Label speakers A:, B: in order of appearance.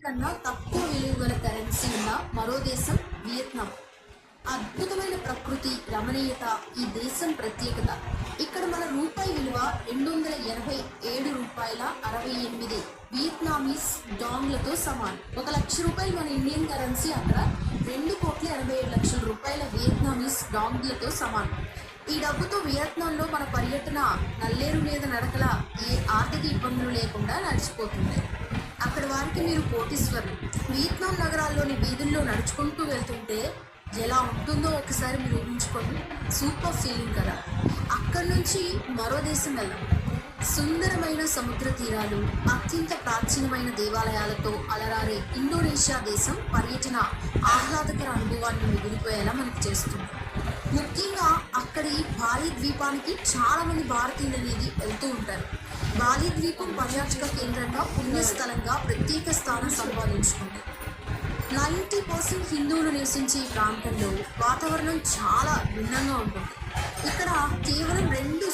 A: కన్నా తక్కువ విలువ గల కరెన్సీ ఉన్న మరో దేశం వియత్నాం. అద్భుతమైన ప్రకృతి రమణీయత ఈ దేశం ప్రత్యేకత. ఇక్కడ మన రూపాయి విలువ 287 రూపాయల 68 వియత్నామీస్ డాంగ్లతో సమానం. 1 లక్ష రూపాయలు మన ఇండియన్ కరెన్సీ అక్కడ 2,87,00,000 రూపాయల వియత్నామీస్ డాంగ్లతో సమానం. ఈ డబ్బుతో వియత్నాంలో మన పర్యటన నల్లేరు మీద నడకల ఏ ఆర్థిక ఇబ్బందులు లేకుండా నడిచిపోతుంది. అక్కడ వారికి మీరు కోటీశ్వరులు. వియత్నాం నగరాల్లోని వీధుల్లో నడుచుకుంటూ వెళ్తుంటే ఎలా ఉంటుందో ఒకసారి మీరు ఊహించుకోండి. సూపర్ ఫీలింగ్ కదా. అక్కడి నుంచి మరో దేశం వెళ్దాం. సుందరమైన సముద్ర తీరాలు, అత్యంత ప్రాచీనమైన దేవాలయాలతో అలరారే ఇండోనేషియా దేశం పర్యటన ఆహ్లాదకర అనుభవాన్ని మిగిలిపోయేలా మనకు చేస్తుంది. ముఖ్యంగా అక్కడి బాలి ద్వీపానికి చాలా మంది భారతీయులు అనేది వెళ్తూ ఉంటారు. బాలి ద్వీపం పర్యాటక కేంద్రంగా పుణ్యస్థలంగా ప్రత్యేక స్థానం సంపాదించుకుంది. 90% హిందువులు నివసించే ఈ ప్రాంతంలో వాతావరణం చాలా భిన్నంగా ఉంటుంది. ఇక్కడ కేవలం 2